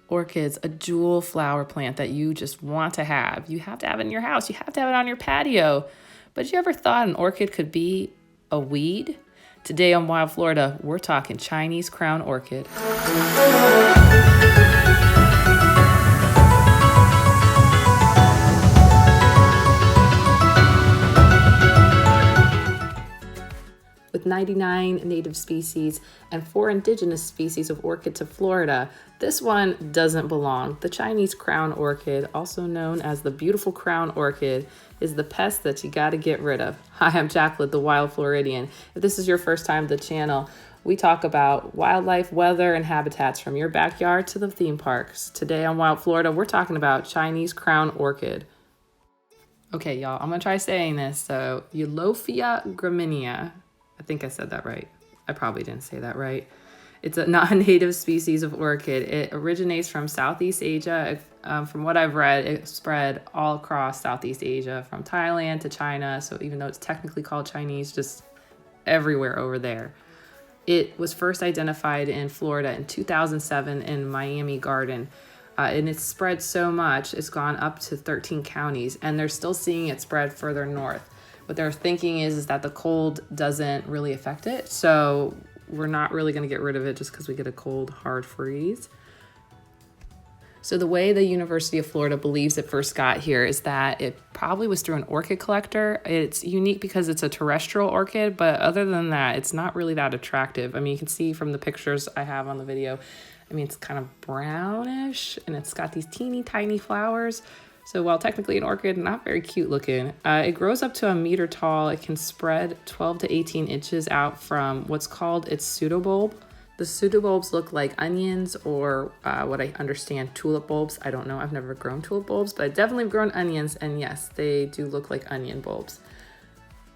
Orchids, a jewel flower plant that you just want to have. You have to have it in your house. You have to have it on your patio. But you ever thought an orchid could be a weed? Today on Wild Florida, we're talking Chinese crown orchid. With 99 native species and 4 indigenous species of orchid to Florida, this one doesn't belong. The Chinese crown orchid, also known as the beautiful crown orchid, is the pest that you gotta get rid of. Hi, I'm Jacqueline, the Wild Floridian. If this is your first time to the channel, we talk about wildlife, weather, and habitats from your backyard to the theme parks. Today on Wild Florida, we're talking about Chinese crown orchid. Okay, y'all, I'm gonna try saying this. So, Eulophia graminea. I think I said that right. I probably didn't say that right. It's a non-native species of orchid. It originates from Southeast Asia. From what I've read, it spread all across Southeast Asia, from Thailand to China. So even though it's technically called Chinese, just everywhere over there. It was first identified in Florida in 2007 in Miami Garden. And it's spread so much, it's gone up to 13 counties, and they're still seeing it spread further north. What they're thinking is that the cold doesn't really affect it. So we're not really going to get rid of it just because we get a cold, hard freeze. So the way the University of Florida believes it first got here is that it probably was through an orchid collector. It's unique because it's a terrestrial orchid, but other than that, it's not really that attractive. I mean, you can see from the pictures I have on the video, I mean, it's kind of brownish and it's got these teeny tiny flowers. So while technically an orchid, not very cute looking, it grows up to a meter tall. It can spread 12 to 18 inches out from what's called its pseudo bulb. The pseudo bulbs look like onions or what I understand, tulip bulbs. I don't know, I've never grown tulip bulbs, but I've definitely grown onions, and yes, they do look like onion bulbs.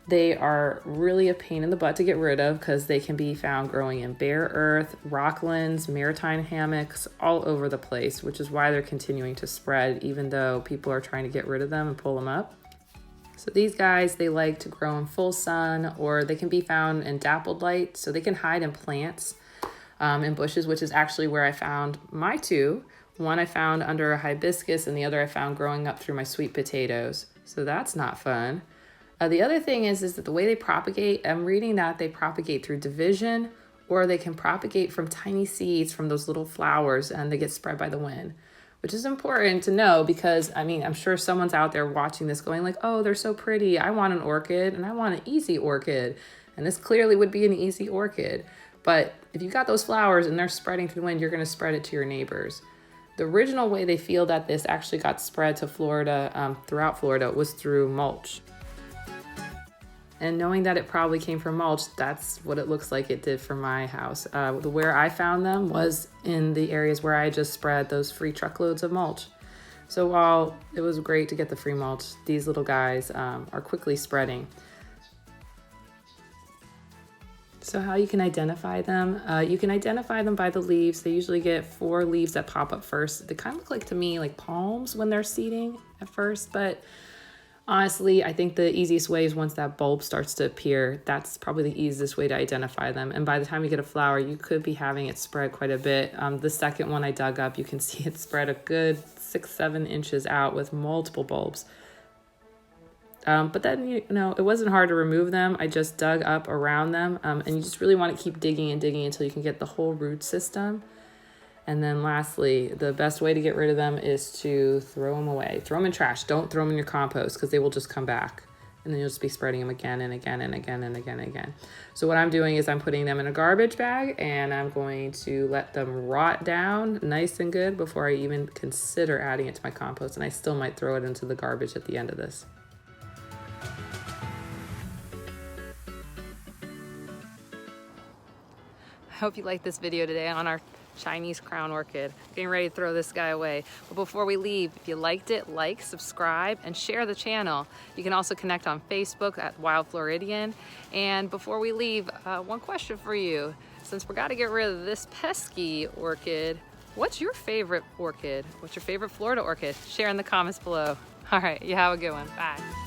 They are really a pain in the butt to get rid of because they can be found growing in bare earth, rocklands, maritime hammocks, all over the place, which is why they're continuing to spread even though people are trying to get rid of them and pull them up. So these guys, they like to grow in full sun, or they can be found in dappled light, so they can hide in plants, in bushes, which is actually where I found my two. One I found under a hibiscus and the other I found growing up through my sweet potatoes. So that's not fun. The other thing is that the way they propagate, I'm reading that they propagate through division, or they can propagate from tiny seeds from those little flowers and they get spread by the wind, which is important to know because, I mean, I'm sure someone's out there watching this going like, oh, they're so pretty. I want an orchid and I want an easy orchid. And this clearly would be an easy orchid. But if you got those flowers and they're spreading through the wind, you're going to spread it to your neighbors. The original way they feel that this actually got spread to Florida, throughout Florida, was through mulch. And knowing that it probably came from mulch, that's what it looks like it did for my house. Where I found them was in the areas where I just spread those free truckloads of mulch. So while it was great to get the free mulch, these little guys are quickly spreading. So how you can identify them? You can identify them by the leaves. They usually get 4 leaves that pop up first. They kind of look like to me like palms when they're seeding at first, but honestly, I think the easiest way is once that bulb starts to appear, that's probably the easiest way to identify them. And by the time you get a flower, you could be having it spread quite a bit. The second one I dug up, you can see it spread a good 6-7 inches out with multiple bulbs. But then, you know, it wasn't hard to remove them. I just dug up around them. And you just really want to keep digging and digging until you can get the whole root system. And then lastly, the best way to get rid of them is to throw them away. Throw them in trash. Don't throw them in your compost because they will just come back. And then you'll just be spreading them again and again and again and again and again. So what I'm doing is I'm putting them in a garbage bag and I'm going to let them rot down nice and good before I even consider adding it to my compost. And I still might throw it into the garbage at the end of this. I hope you liked this video today on our Chinese crown orchid. Getting ready to throw this guy away. But before we leave, if you liked it, like, subscribe, and share the channel. You can also connect on Facebook at Wild Floridian. And before we leave, one question for you. Since we're gotta get rid of this pesky orchid, what's your favorite orchid? What's your favorite Florida orchid? Share in the comments below. All right, you have a good one. Bye.